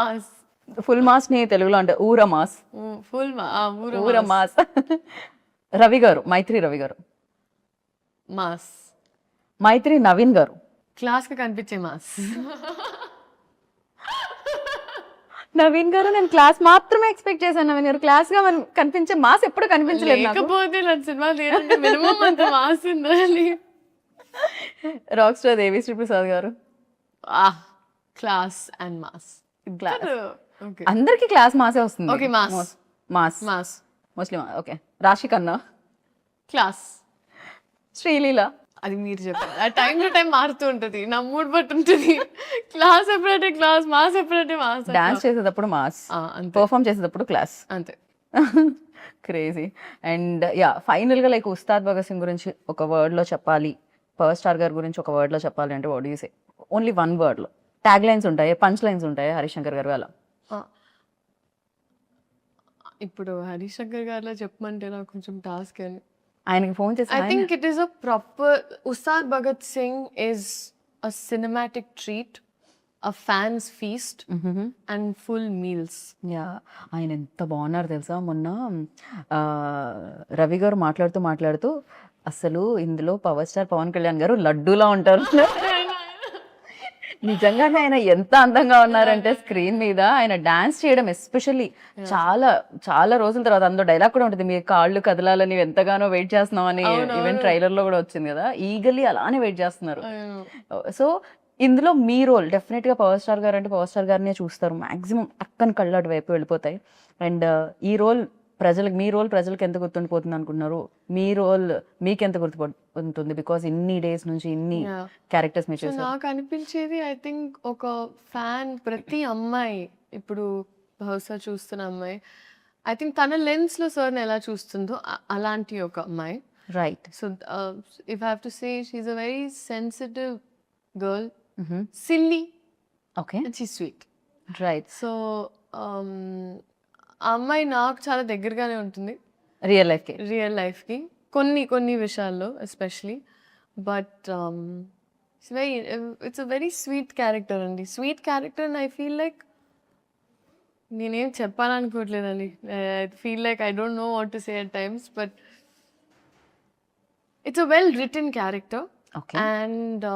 Mass. Full mass ని తెలుగులో అంటే ఊర మాస్. ఫుల్ ఊర మాస్. రవి గారు, మైత్రి రవి గారు. మాస్. మైత్రి నవీన్ గారు. క్లాస్ కి కనిపించే మాస్. నవీన్ గారు నేను క్లాస్ మాత్రమే ఎక్స్పెక్ట్ చేశాను. నవీన్ గారు క్లాస్ గా కనిపించే మాస్ ఎప్పుడు కనిపించలేదు నాకు. లేకపోతే ఇలాంటి సినిమా తీయాలంటే మినిమం అంత మాస్ ఉండాలి. రాక్ స్టార్ దేవిశ్రీ ప్రసాద్ గారు. Class and mass. క్లాస్ అందరికి క్లాస్ మాసే వస్తుంది. Okay mass. Mass mass mostly. Okay రాశి ఖన్నా. క్లాస్. శ్రీలీల. అది మీరు చెప్పారు. ఆ టైం టు టైం మారుతూ ఉంటుంది, నా మూడ్ బట్టి ఉంటుంది. క్లాస్ ఎప్పుడంటే క్లాస్, మాస్ ఎప్పుడంటే మాస్. డాన్స్ చేసేటప్పుడు మాస్, పర్ఫామ్ చేసేటప్పుడు క్లాస్. అంతే. క్రేజీ. అండ్ యా ఫైనల్ గా లైక్ ఉస్తాద్ భగత్ సింగ్ గురించి ఒక వర్డ్ లో చెప్పాలి, పవర్ స్టార్ గారి గురించి ఒక వర్డ్ లో చెప్పాలి అంటే what do you say? Only one word లో. ట్యాగ్ లైన్స్ ఉంటాయి, పంచ్ లైన్స్ ఉంటాయి హరిశంకర్ గారు అలా. ఇప్పుడు హరిశంకర్ గారిలో చెప్పమంటే నాకు కొంచెం టాస్క్ అని. ఆయనకి ఫోన్ చేసి I think it is a proper Ustad Bhagat Singh is a cinematic treat, a fan's feast, and full meals. Yeah ఆయన ఎంత బాగున్నారు తెలుసా. మొన్న రవి గారు మాట్లాడుతూ అసలు ఇందులో పవర్ స్టార్ పవన్ కళ్యాణ్ గారు లడ్డూలా ఉంటారు. నిజంగానే ఆయన ఎంత అందంగా ఉన్నారంటే స్క్రీన్ మీద ఆయన డాన్స్ చేయడం ఎస్పెషల్లీ చాలా చాలా రోజుల తర్వాత. అందులో డైలాగ్ కూడా ఉంటుంది, మీ కాళ్ళు కదలాలని ఎంతగానో వెయిట్ చేస్తున్నాం అని. ఈవెన్ ట్రైలర్ లో కూడా వచ్చింది కదా, ఈగల్లీ అలానే వెయిట్ చేస్తున్నారు. సో ఇందులో మీ రోల్ డెఫినెట్ గా పవర్ స్టార్ గారు అంటే పవర్ స్టార్ గారినే చూస్తారు మాక్సిమం, అక్కని కళ్ళు అటు వైపు వెళ్ళిపోతాయి. అండ్ ఈ రోల్ మీ రోల్ ప్రజలకు ఎంత గుర్తుండిపోతుంది అనుకుంటున్నారు? మీ రోల్ మీకు ఎంత గుర్తుపడుతుంది? బికాస్ ఇన్ని డేస్ నుంచి ఇన్ని క్యారెక్టర్స్ మీరు చేశారు. నాకు అనిపించేది ఐ థింక్ ఒక ఫ్యాన్, ప్రతి అమ్మాయి ఇప్పుడు బహుశా చూస్తున్న అమ్మాయి ఐ థింక్ తన లెన్స్ లో సార్ని ఎలా చూస్తుందో అలాంటి ఒక అమ్మాయి. Right. So if I have to say she is a very sensitive girl, silly, okay, and she sweet. Right. So ఆ అమ్మాయి నాకు చాలా దగ్గరగానే ఉంటుంది రియల్ లైఫ్కి కొన్ని విషయాల్లో especially. But it's a very sweet character అండి. Sweet character and I feel like నేనేం చెప్పాలనుకోవట్లేదండి. I feel like I don't know what to say at times, but it's a well written character. And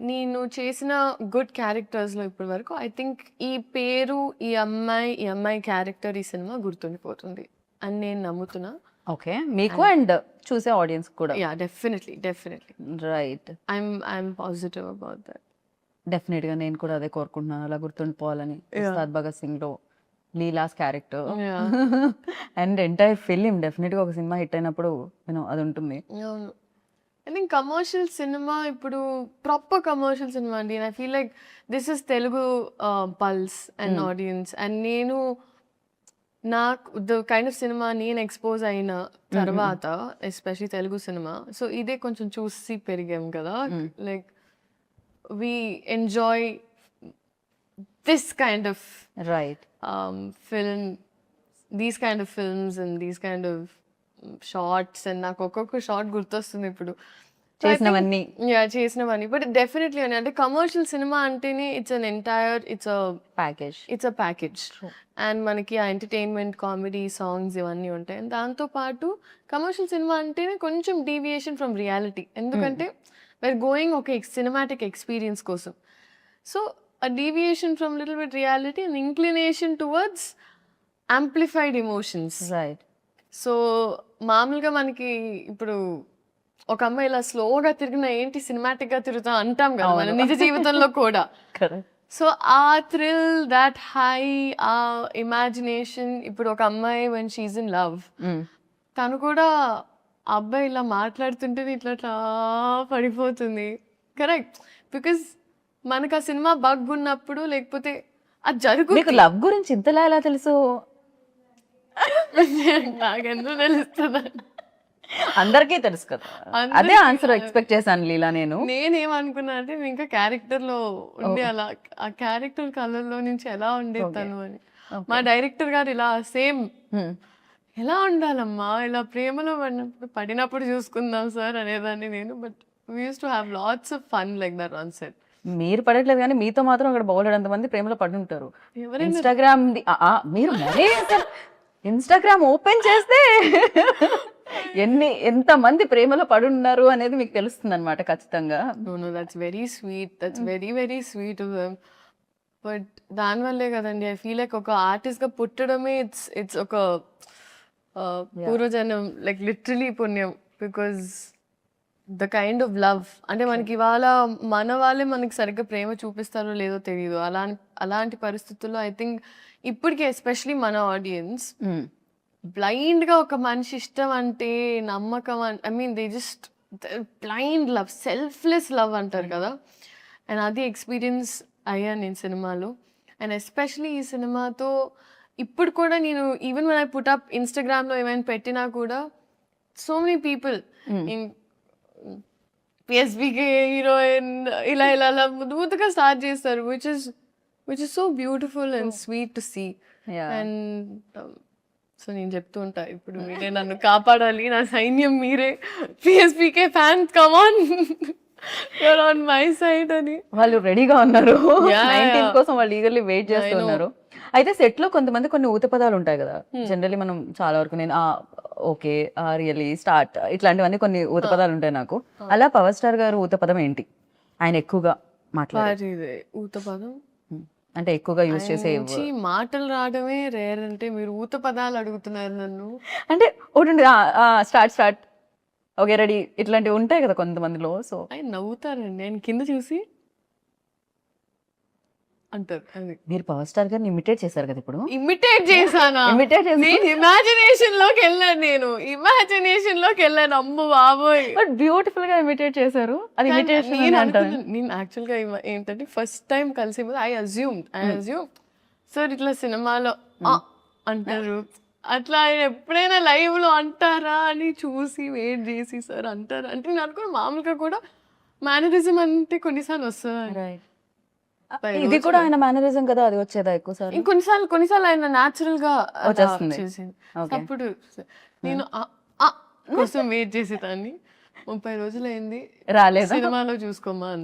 నేను చేసిన good క్యారెక్టర్స్లో ఇప్పటి వరకు I think ఈ పేరు, ఈ అమ్మాయి క్యారెక్టర్ ఈ సినిమా గుర్తుండిపోతుంది అని నేను నమ్ముతున్నా. ఓకే, మీకు అండ్ చూసే ఆడియన్స్ కూడా. Yeah definitely. Right. I'm positive about that. Definite గా నేను కూడా అదే కోరుకుంటున్నాను, అలా గుర్తుండిపోవాలని. ఉస్తాద్ భగత్ సింగ్ లో Leela's character and entire film definite గా ఒక సినిమా హిట్ అయినప్పుడు అది ఉంటుంది. ఐ థింక్ కమర్షియల్ సినిమా ఇప్పుడు ప్రాపర్ కమర్షియల్ సినిమా అండి. I feel like this is Telugu pulse and audience. And నేను నాకు ద కైండ్ ఆఫ్ సినిమా నేను ఎక్స్పోజ్ అయిన తర్వాత ఎస్పెషలీ తెలుగు సినిమా, సో ఇదే కొంచెం చూసి పెరిగాం కదా. Like we enjoy this kind of right film, these kind of films and these kind of shorts. And నాకు ఒక్కొక్క షార్ట్ గుర్తొస్తుంది ఇప్పుడు చేసినవన్నీ. బట్ డెఫినెట్లీ అని అంటే కమర్షియల్ సినిమా అంటేనే ఇట్స్ అ ప్యాకేజ్. అండ్ మనకి ఆ ఎంటర్టైన్మెంట్, కామెడీ, సాంగ్స్ ఇవన్నీ ఉంటాయి. అండ్ దాంతోపాటు కమర్షియల్ సినిమా అంటేనే కొంచెం డీవియేషన్ ఫ్రమ్ రియాలిటీ, ఎందుకంటే we're గోయింగ్ ఒక సినిమాటిక్ ఎక్స్పీరియన్స్ కోసం. So a deviation from little bit reality and inclination towards amplified emotions. Right. So మామూలుగా మనకి ఇప్పుడు ఒక అమ్మాయి ఇలా స్లోగా తిరిగినా ఏంటి సినిమాటిక్ గా తిరుగుతాం అంటాం కదా మన నిజ జీవితంలో కూడా. సో ఆ థ్రిల్, దాట్ హై, ఆ ఇమాజినేషన్. ఇప్పుడు ఒక అమ్మాయి when she's in love, తను కూడా ఆ అబ్బాయి ఇలా మాట్లాడుతుంటే ఇట్లా పడిపోతుంది. కరెక్ట్. బికాస్ మనకు ఆ సినిమా బగ్ ఉన్నప్పుడు, లేకపోతే అది జరుగుతుంది. లవ్ గురించి ఇంతలా ఎలా తెలుసు? నాకెందుకు తెలుస్తుంది? అందరికీ తెలుసు కదా. అదే ఆన్సర్ ఎక్స్పెక్ట్ చేశాను లీలా. నేనేమనుకున్నా అంటే ఇంకా క్యారెక్టర్ లో ఉండి అలా ఆ క్యారెక్టర్ కళ్ళల్లో నుంచి ఎలా ఉండేది తను అని. మా డైరెక్టర్ గారు ఇలా సేమ్ ఎలా ఉండాలమ్మా, ఇలా ప్రేమలో పడినప్పుడు చూసుకుందాం సార్ అనేదాన్ని నేను. But we use to have lots of fun like that on set. మీరు పడట్లేదు కానీ మీతో మాత్రం అక్కడ బౌలెడంత మంది ప్రేమలో పడి ఉంటారు. ఎవరైనా ఇన్స్టాగ్రామ్ మీరు మరీ ఇన్స్టాగ్రామ్ ఓపెన్ చేస్తే ఎంత మంది ప్రేమలో పడి ఉన్నారు అనేది మీకు తెలుస్తుంది అనమాట ఖచ్చితంగా. No, that's very sweet. That's very, very sweet of them. But దానివల్లే కదండి ఐ ఫీల్ లైక్ ఒక ఆర్టిస్ట్గా పుట్టడమే ఇట్స్ ఒక పూర్వజన్మ లైక్ లిటరలీ పుణ్యం. Because the kind of love అంటే మనకి ఇవాళ మన వాళ్ళే మనకి సరిగ్గా ప్రేమ చూపిస్తారో లేదో తెలియదు. అలాంటి పరిస్థితుల్లో ఐ థింక్ ఇప్పటికే ఎస్పెషలీ మన ఆడియన్స్ బ్లైండ్గా ఒక మనిషి ఇష్టం అంటే నమ్మకం I mean they just blind love selfless love అంటారు కదా. అండ్ అది ఎక్స్పీరియన్స్ అయ్యాను నేను సినిమాలో. అండ్ ఎస్పెషలీ ఈ సినిమాతో ఇప్పుడు కూడా నేను even one I put up ఇన్స్టాగ్రామ్లో ఏమైనా పెట్టినా కూడా సో మెనీ పీపుల్ పిఎస్బికే హీరోయిన్ ఇలా ఇలా అలా ముద్దు ముద్దుగా స్టార్ట్ చేస్తారు which is so beautiful and sweet to see. And so నేను చెప్తూ ఉంటా ఇప్పుడు మీరే నన్ను కాపాడాలి, నా సైన్యం మీరే, PSPK fans come on you're on my side అని. వాళ్ళు రెడీగా ఉన్నారు 19 కోసం, వాళ్ళు ఈగర్లీ వెయిట్ చేస్తున్నారు. అయితే సెట్ లో కొంతమంది కొన్ని ఊత పదాలు ఉంటాయి కదా జనరల్లీ, మనం చాలా వరకు నేను ఓకే రియలీ స్టార్ట్ ఇట్లాంటివన్నీ కొన్ని ఊత పదాలు ఉంటాయి నాకు. అలా పవర్ స్టార్ గారు ఊత పదం ఏంటి ఆయన ఎక్కువగా మాట్లాడే ఊత పదం అంటే ఎక్కువగా యూజ్ చేసే మాటలు రావడమే రేర్. అంటే మీరు ఊత పదాలు అడుగుతున్నారు నన్ను అంటే ఒకటి స్టార్ట్ ఓకే రెడీ ఇట్లాంటివి ఉంటాయి కదా కొంతమందిలో. సో ఆయన నవ్వుతారండి, ఆయన కింద చూసి అంటారు. అది మీరు పవర్ స్టార్ గారిని ఇమిటేట్ చేశారు కదా ఇప్పుడు. ఇమిటేట్ చేశానా? నేను ఇమాజినేషన్ లోకి వెళ్ళాను అమ్మ బాబోయ్. బట్ బ్యూటిఫుల్ గా ఇమిటేట్ చేశారు. అది ఇమిటేషన్ నేను యాక్చువల్ గా ఏంటంటే ఫస్ట్ టైం కలిసి ఐ అజ్యూమ్ సార్ ఇట్లా సినిమాలో అంటారు అట్లా ఆయన ఎప్పుడైనా లైవ్ లో అంటారా అని చూసి వెయిట్ చేసి సార్ అంటారా అంటే నేను అనుకున్న మామూలుగా కూడా మేనరిజం అంటే కొన్నిసార్లు వస్తుంది. ఇది కూడా ఆయన మేనరిజం కదా, అది వచ్చేదా ఎక్కువ సార్? కొన్నిసార్లు ఆయన న్యాచురల్ గా వచ్చేస్తుంది. అప్పుడు నేను కోసం వెయిట్ చేసేదాన్ని. 30 రోజులు అయింది రాలేదు సినిమాలో చూసుకోమా.